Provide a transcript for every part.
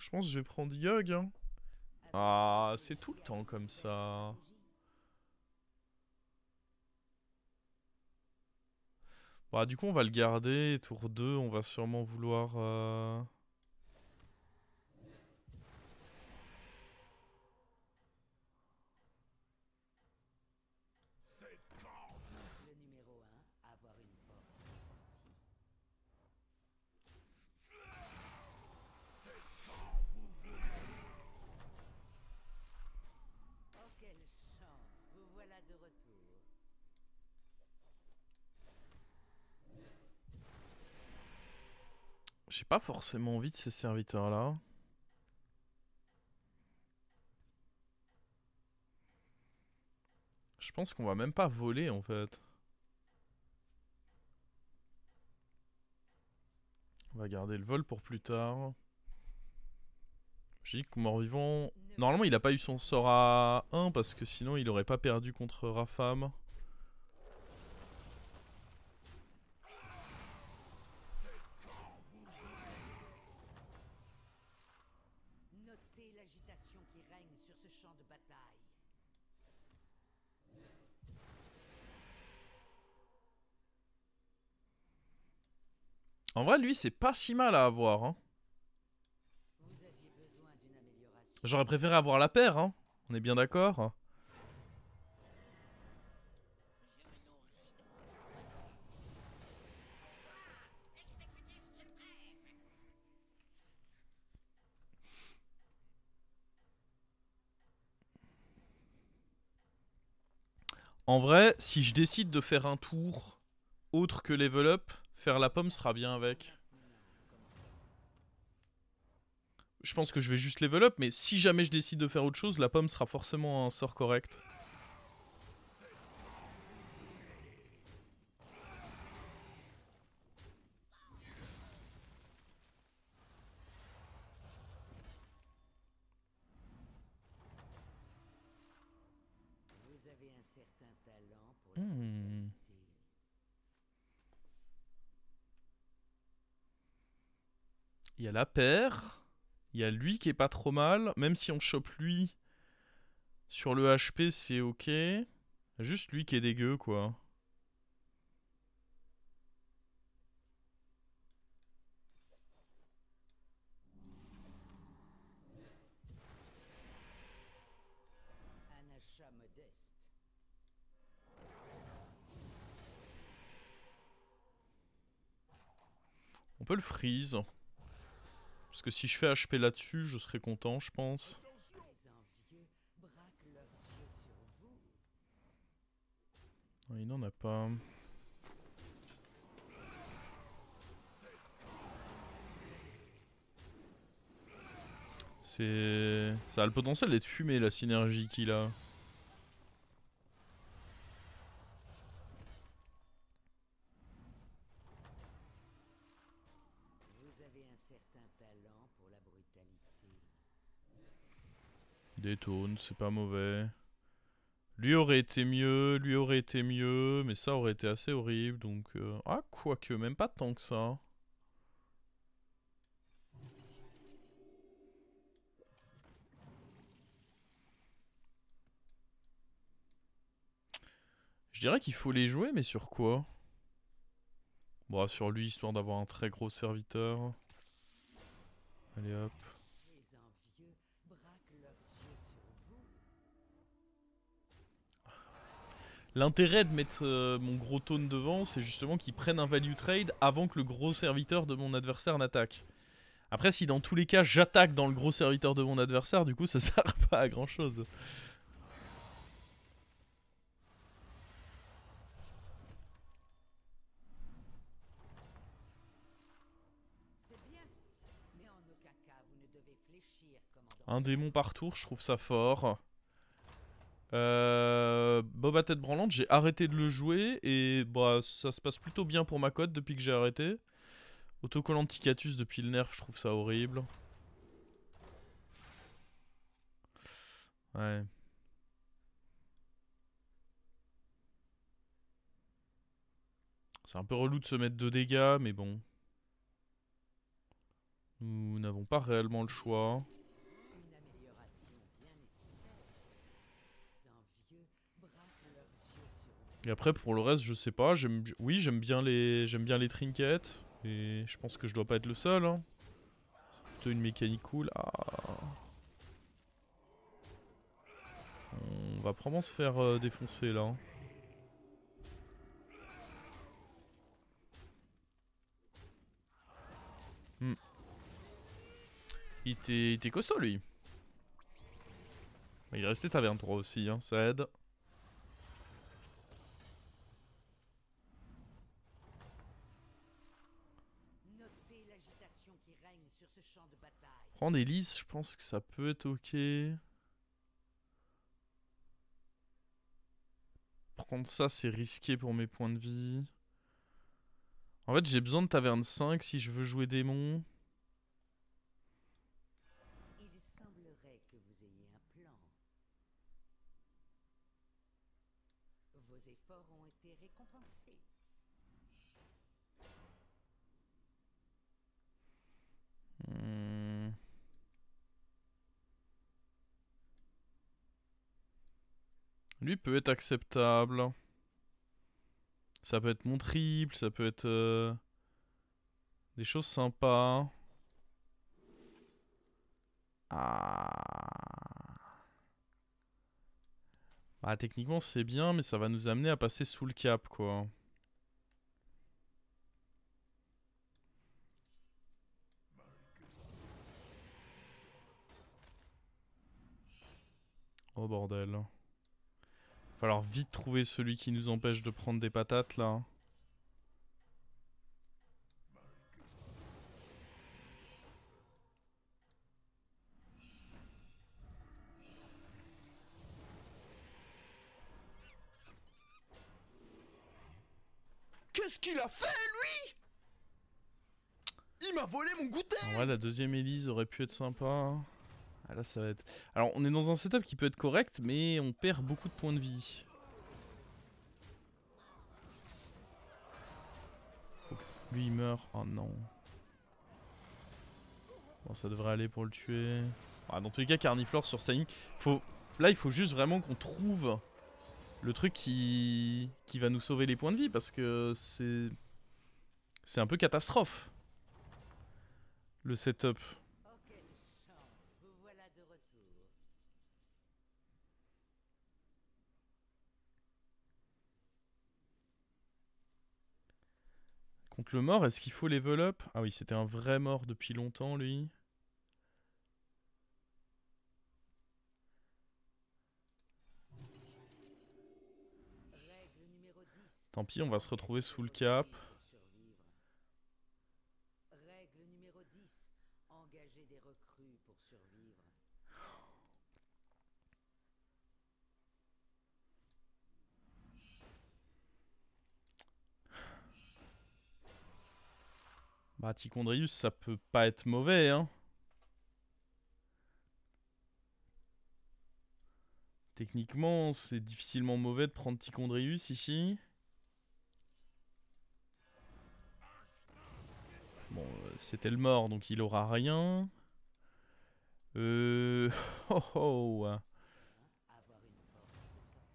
Je pense que je vais prendre Yogg. Hein. Ah, c'est tout le temps comme ça. Bah, du coup, on va le garder. Tour 2, on va sûrement vouloir... Le numéro 1, avoir une porte de sortie. Oh, quelle chance, vous voilà de retour. J'ai pas forcément envie de ces serviteurs-là. Je pense qu'on va même pas voler, en fait. On va garder le vol pour plus tard. J'ai dit que mort-vivant... Normalement, il a pas eu son sort à 1 parce que sinon, il aurait pas perdu contre Rafam. Notez l'agitation qui règne sur ce champ de bataille. En vrai, lui, c'est pas si mal à avoir. Hein. Vous aviez besoin d'une amélioration. J'aurais préféré avoir la paire. Hein. On est bien d'accord. En vrai, si je décide de faire un tour autre que level up, faire la pomme sera bien avec. Je pense que je vais juste level up, mais si jamais je décide de faire autre chose, la pomme sera forcément un sort correct. Vous avez un certain talent pour la Hmm. brutalité. Il y a la paire. Il y a lui qui est pas trop mal. Même si on chope lui sur le HP, c'est ok. Juste lui qui est dégueu, quoi. Un achat modeste. On peut le freeze. Parce que si je fais HP là-dessus, je serai content, je pense. Les envieux braquent leurs yeux sur vous. Il n'en a pas. C'est... Ça a le potentiel d'être fumé, la synergie qu'il a. Vous avez un certain talent pour la brutalité. Détone, c'est pas mauvais. Lui aurait été mieux, lui aurait été mieux, mais ça aurait été assez horrible, donc... Ah, quoique, même pas tant que ça. Je dirais qu'il faut les jouer, mais sur quoi? Bon, sur lui, histoire d'avoir un très gros serviteur. Allez hop. Les envieux braquent leurs yeux sur vous. L'intérêt de mettre mon gros taunt devant, c'est justement qu'il prenne un value trade avant que le gros serviteur de mon adversaire n'attaque. Après, si dans tous les cas j'attaque dans le gros serviteur de mon adversaire, du coup ça sert pas à grand chose. C'est bien, mais en aucun cas vous ne devez fléchir, commandant. Un démon par tour, je trouve ça fort. Boba Tête Branlante, j'ai arrêté de le jouer et bah, ça se passe plutôt bien pour ma cote depuis que j'ai arrêté. Autocollant Ticatus depuis le nerf, je trouve ça horrible. Ouais. C'est un peu relou de se mettre 2 dégâts, mais bon. Nous n'avons pas réellement le choix. Une amélioration bien nécessaire. Ces envieux braquent leurs yeux sur vous. Et après pour le reste je sais pas. Oui j'aime bien les trinkets. Et je pense que je dois pas être le seul. Hein. C'est plutôt une mécanique cool. Ah. On va probablement se faire défoncer là. Hein. Hmm. Il était costaud lui. Il est resté taverne 3 aussi, hein, ça aide. Notez l'agitation qui règne sur ce champ de bataille. Prendre Elise, je pense que ça peut être ok. Prendre ça, c'est risqué pour mes points de vie. En fait, j'ai besoin de taverne 5 si je veux jouer démon. Il semblerait que vous ayez un plan. Vos efforts ont été récompensés. Hmm. Lui peut être acceptable. Ça peut être mon triple, ça peut être des choses sympas. Ah. Bah techniquement c'est bien, mais ça va nous amener à passer sous le cap quoi. Oh bordel. Falloir vite trouver celui qui nous empêche de prendre des patates là. Qu'est-ce qu'il a fait, lui? Il m'a volé mon goûter. En vrai, la deuxième Elise aurait pu être sympa. Ah, là, ça va être... Alors, on est dans un setup qui peut être correct, mais on perd beaucoup de points de vie. Faut que lui, il meurt. Oh non. Bon, ça devrait aller pour le tuer. Ah, dans tous les cas, Carniflore sur Staining. Là, il faut juste vraiment qu'on trouve le truc qui va nous sauver les points de vie, parce que c'est un peu catastrophe. Le setup. Oh, quelle chance, vous voilà de retour. Contre le mort, est-ce qu'il faut level up? Ah oui, c'était un vrai mort depuis longtemps, lui. Règle numéro 10. Tant pis, on va se retrouver sous le cap. Pour survivre. Règle numéro 10. Engagez des recrues pour survivre. Bah, Tichondrius, ça peut pas être mauvais, hein. Techniquement, c'est difficilement mauvais de prendre Tichondrius ici. Bon, c'était le mort, donc il aura rien. Oh oh. Avoir une porte de sortie.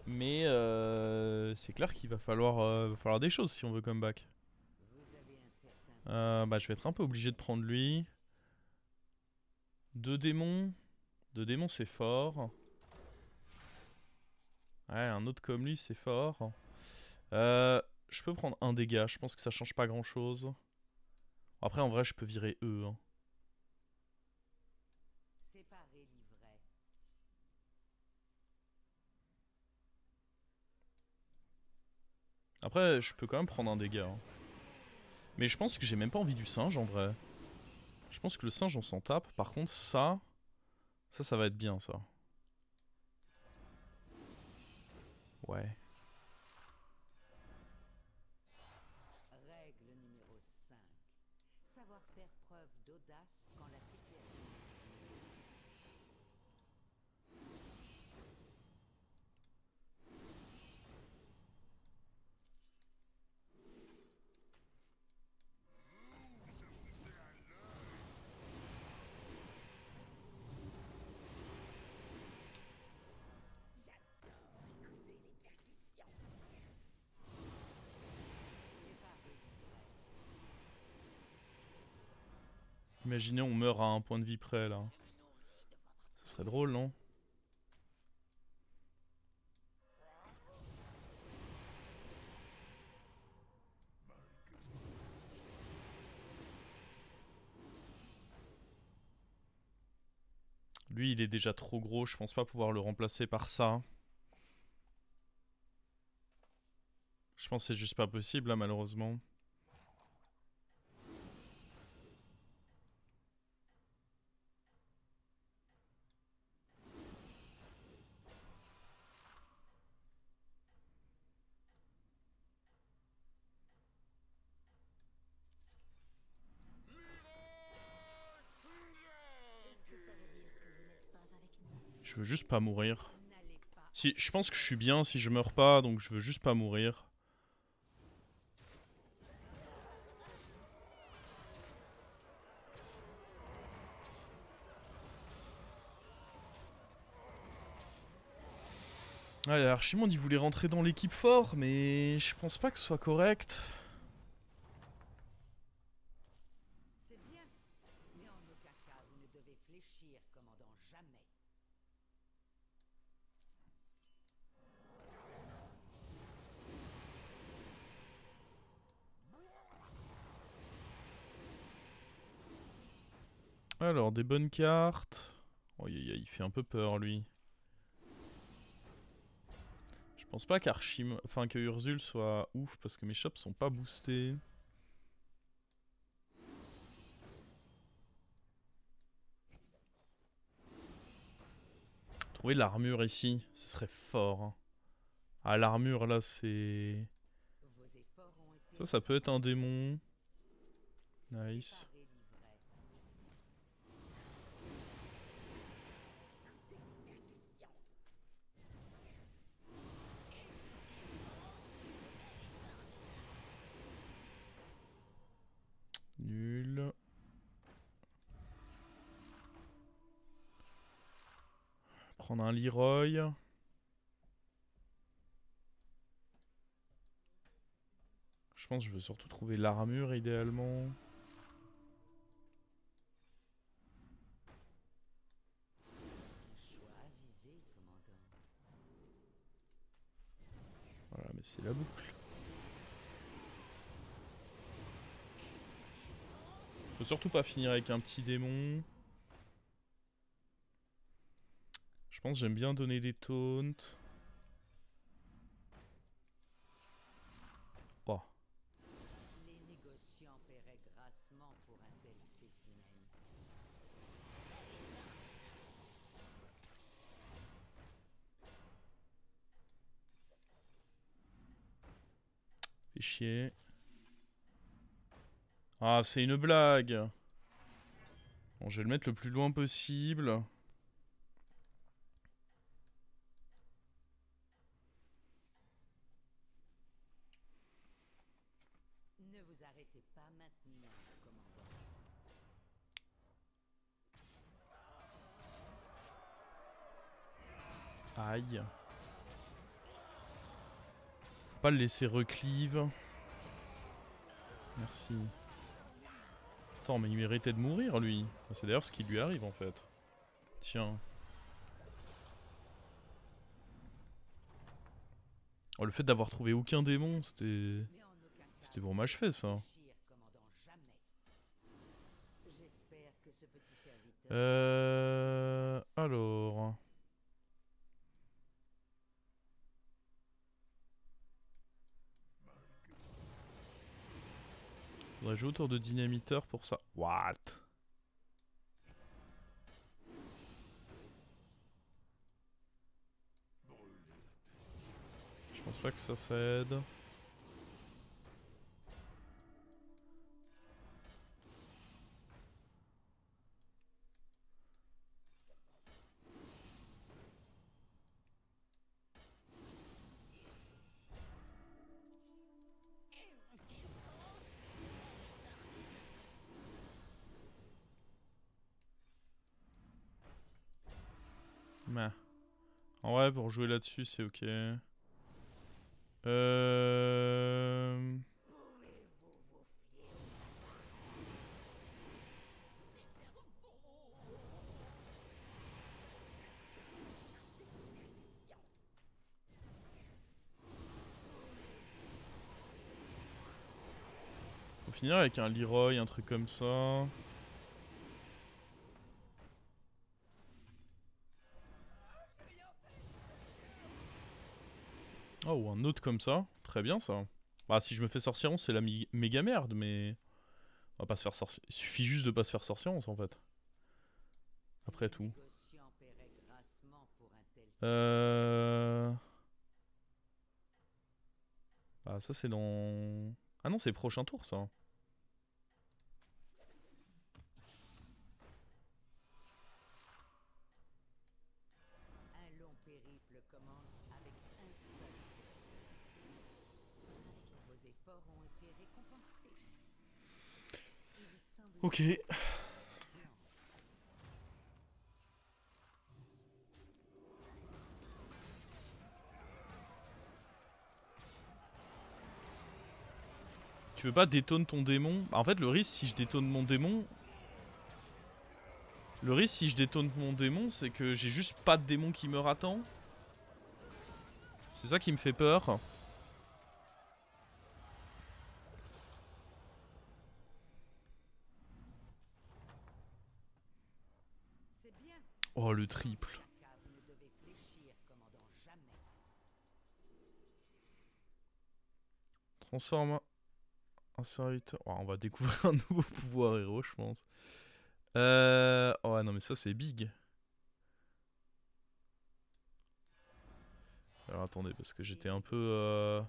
Mais c'est clair qu'il va falloir des choses si on veut comeback. Vous avez un certain Bah, je vais être un peu obligé de prendre lui. Deux démons. Deux démons, c'est fort. Ouais, un autre comme lui, c'est fort. Je peux prendre un dégât. Je pense que ça change pas grand chose. Après, en vrai, je peux virer eux. Hein. séparé livret. Après, je peux quand même prendre un dégât. Hein. Mais je pense que j'ai même pas envie du singe en vrai. Je pense que le singe, on s'en tape. Par contre, ça va être bien ça. Ouais. Règle numéro 5. Savoir faire preuve d'audace quand la situation Imaginez on meurt à un point de vie près là. Ce serait drôle, non? Lui il est déjà trop gros, je pense pas pouvoir le remplacer par ça. Je pense que c'est juste pas possible là malheureusement. Je veux juste pas mourir. Si, je pense que je suis bien si je meurs pas, donc je veux juste pas mourir. Ouais, Archimonde il voulait rentrer dans l'équipe fort, mais je pense pas que ce soit correct. C'est bien, mais en aucun cas vous ne devez fléchir, commandant, jamais. Alors, des bonnes cartes. Oh, il fait un peu peur lui. Je pense pas enfin que Urzul soit ouf parce que mes shops sont pas boostés. Trouver l'armure ici, ce serait fort. Hein. Ah, l'armure là, c'est... Ça peut être un démon. Nice. Nul. Prendre un Leroy. Je pense que je veux surtout trouver l'armure idéalement. Voilà, mais c'est la boucle. Faut surtout pas finir avec un petit démon. Je pense que j'aime bien donner des taunts. Oh. Les négociants paieraient grassement pour un tel spécimen. Fait chier. Ah, c'est une blague. Bon, je vais le mettre le plus loin possible. Ne vous arrêtez pas maintenant, commandant. Aïe. Faut pas le laisser reclive. Merci. Attends, mais il méritait de mourir, lui. C'est d'ailleurs ce qui lui arrive, en fait. Tiens. Oh, le fait d'avoir trouvé aucun démon, c'était... C'était pour m'achever, ça. Alors... Faudrait jouer autour de dynamiteur pour ça. What? Je pense pas que ça aide. Mais... En vrai, pour jouer là-dessus, c'est ok. finir avec un Leroy, un truc comme ça. Oh, ou un autre comme ça. Très bien ça. Bah si je me fais sorcieron c'est la méga merde mais... On va pas se faire sorcier. Il suffit juste de pas se faire sorcieron en fait. Après tout. Ah ça c'est dans... Ah non c'est prochain tour ça. Un long périple commence avec un seul secret. Vos efforts ont été récompensés. Il semble Ok. Tu veux pas détonner ton démon? Bah, en fait le risque si je détonne mon démon... Le risque si je détonne mon démon c'est que j'ai juste pas de démon qui meurt à temps. C'est ça qui me fait peur. c'est bien. Oh le triple. Car vous ne devez fléchir, commandant, jamais. Transforme un serviteur. Oh, on va découvrir un nouveau pouvoir héros je pense. Oh non mais ça c'est big. Alors attendez parce que j'étais un peu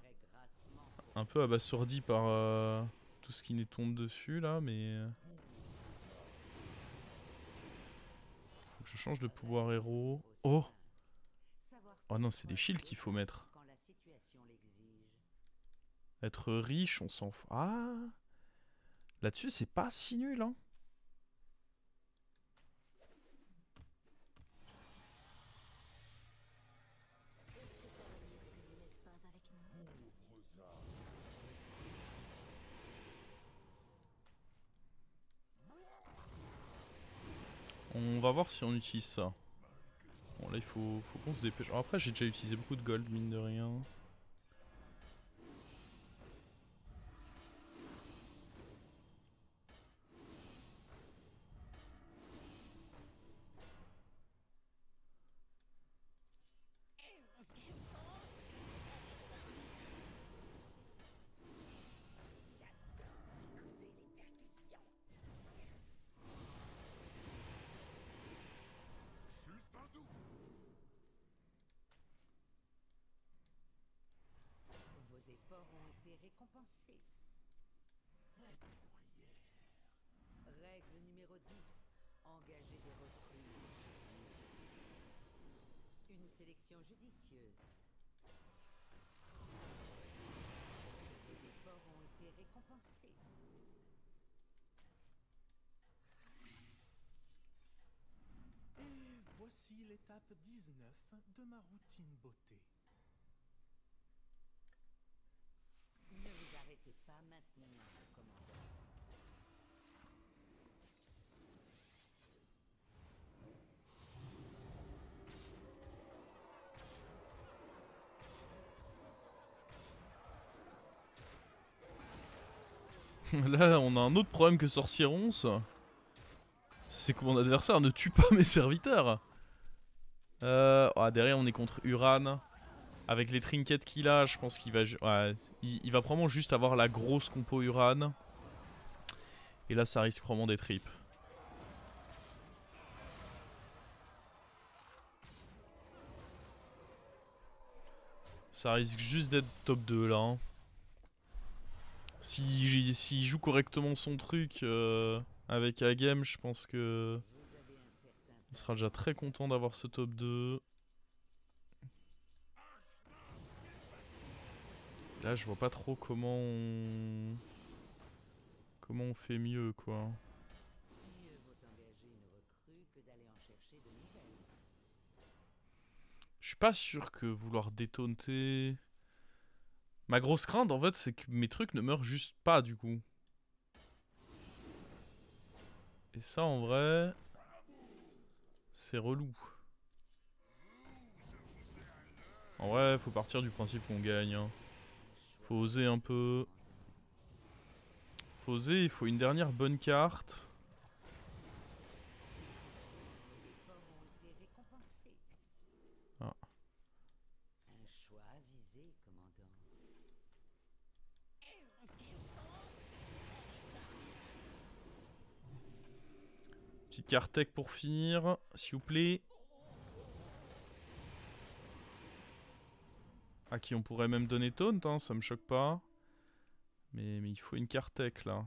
abasourdi par tout ce qui nous tombe dessus là mais... Faut que je change de pouvoir héros. Oh! Oh non c'est des shields qu'il faut mettre. Quand la situation l'exige. Être riche on s'en fout. Ah! Là-dessus c'est pas si nul hein. On va voir si on utilise ça. Bon là il faut qu'on se dépêche. Alors, après j'ai déjà utilisé beaucoup de gold mine de rien. Vos efforts ont été récompensés. Règle numéro 10. Engagez des recrues. Une sélection judicieuse. Vos efforts ont été récompensés. Et voici l'étape 19 de ma routine beauté. Ne vous arrêtez pas maintenant, commandant. Là on a un autre problème que Sorcieron. C'est que mon adversaire ne tue pas mes serviteurs. Oh, derrière on est contre Uran. Avec les trinkets qu'il a, je pense qu'il va... Ouais, il va probablement juste avoir la grosse compo Uran. Et là ça risque probablement d'être rip. Ça risque juste d'être top 2 là. Hein. S'il joue correctement son truc avec Agem, je pense que... On sera déjà très content d'avoir ce top 2. Là je vois pas trop comment on... Comment on fait mieux quoi. Mieux vaut engager une recrue que d'aller en chercher de nouvelles. Je suis pas sûr que vouloir détaunter... Ma grosse crainte en fait c'est que mes trucs ne meurent juste pas du coup. Et ça en vrai... C'est relou. En vrai faut partir du principe qu'on gagne. Hein. Faut oser un peu. poser, il faut une dernière bonne carte. Vos efforts ont été récompensés. Ah. Un choix avisé, commandant. Petite carte tech pour finir, s'il vous plaît. À qui on pourrait même donner taunt, hein, ça me choque pas. Mais il faut une carte tech là.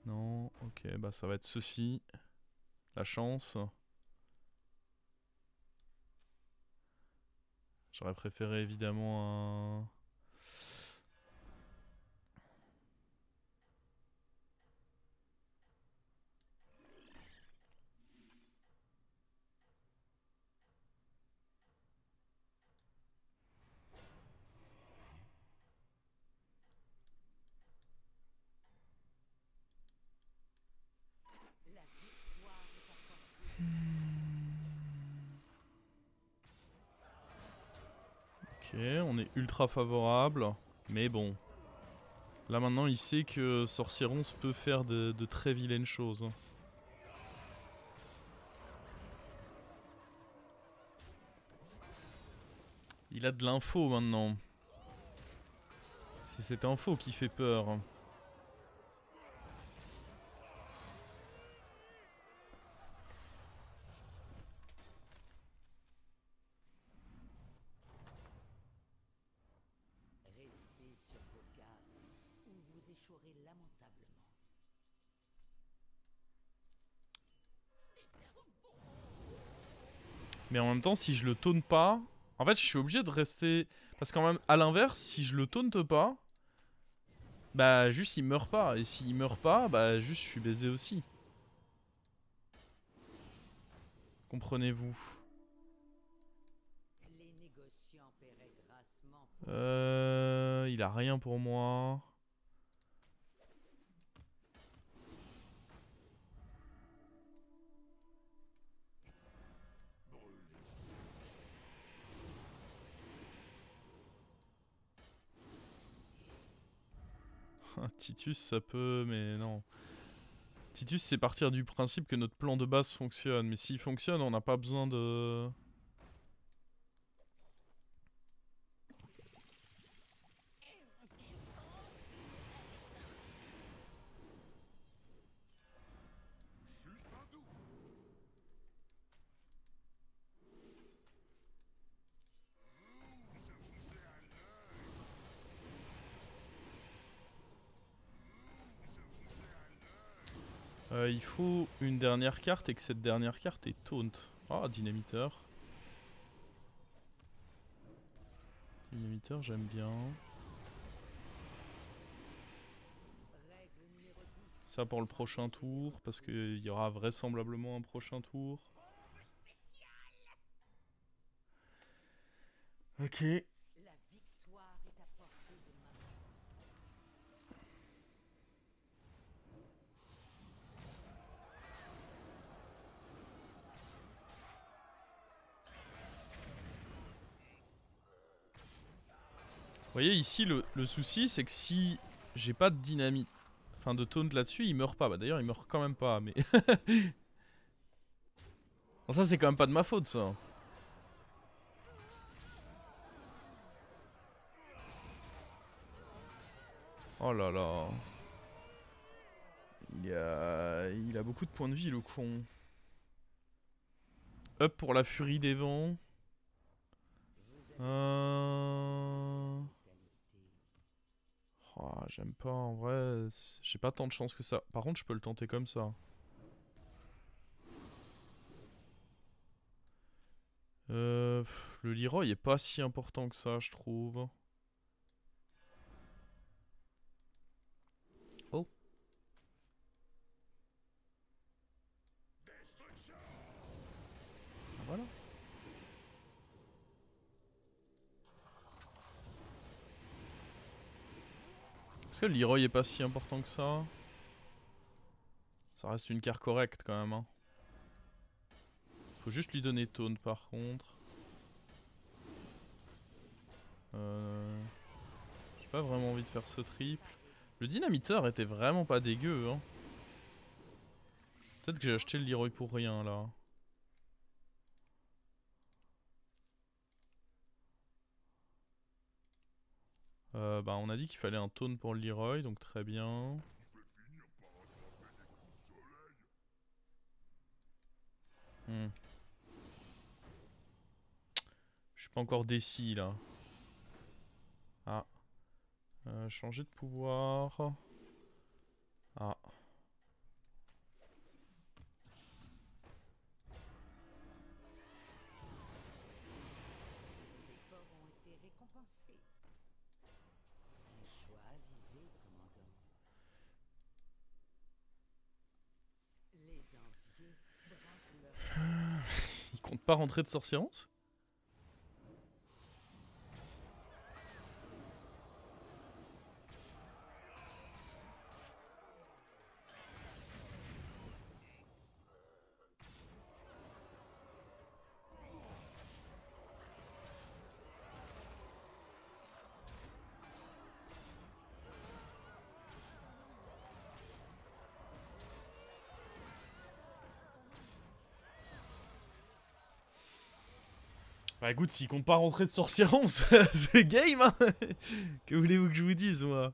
Non, ok, bah ça va être ceci. La chance. J'aurais préféré évidemment un... La victoire est à portée. Ok, on est ultra favorable. Mais bon. Là maintenant il sait que Sorcieronce peut faire de très vilaines choses. Il a de l'info maintenant. C'est cette info qui fait peur. Restez sur vos gardes ou vous échouerez lamentablement. Mais en même temps, si je le taunte pas... En fait, je suis obligé de rester... Parce qu'en même... à l'inverse, si je le taunte pas... Bah, juste, il meurt pas. Et s'il meurt pas, bah, juste, je suis baisé aussi. Comprenez-vous? Les négociants paieraient grassement. Il a rien pour moi. Titus, ça peut, mais non. Titus, c'est partir du principe que notre plan de base fonctionne. Mais s'il fonctionne, on n'a pas besoin de... il faut une dernière carte et que cette dernière carte est taunt. Ah, dynamiteur. Dynamiteur, j'aime bien. Règle numéro 10. Ça pour le prochain tour, parce qu'il y aura vraisemblablement un prochain tour. Ok. La victoire est à portée de main. Vous voyez ici le souci c'est que si j'ai pas de dynamite, enfin de taunt là-dessus, il meurt pas. Bah d'ailleurs il meurt quand même pas, mais... Bon, ça c'est quand même pas de ma faute ça. Oh là là. Il a beaucoup de points de vie le con. Up pour la furie des vents. Oh, j'aime pas en vrai. J'ai pas tant de chance que ça. Par contre, je peux le tenter comme ça. Le Leroy est pas si important que ça, je trouve. Oh. Voilà. Est-ce que le Leroy est pas si important que ça? Ça reste une carte correcte quand même. Hein. Faut juste lui donner taunt par contre. J'ai pas vraiment envie de faire ce triple. Le dynamiteur était vraiment pas dégueu, hein. Peut-être que j'ai acheté le Leroy pour rien, là. Bah on a dit qu'il fallait un taunt pour le Leroy, donc très bien. Je suis pas encore décis là. Ah. Changer de pouvoir. Ah. Les efforts ont été récompensés. Un choix avisé, commandant. Les envieux braquent leur... Il compte pas rentrer de sorcierance? Bah écoute, s'il compte pas rentrer de sorcierance, c'est game, hein. Que voulez-vous que je vous dise, moi?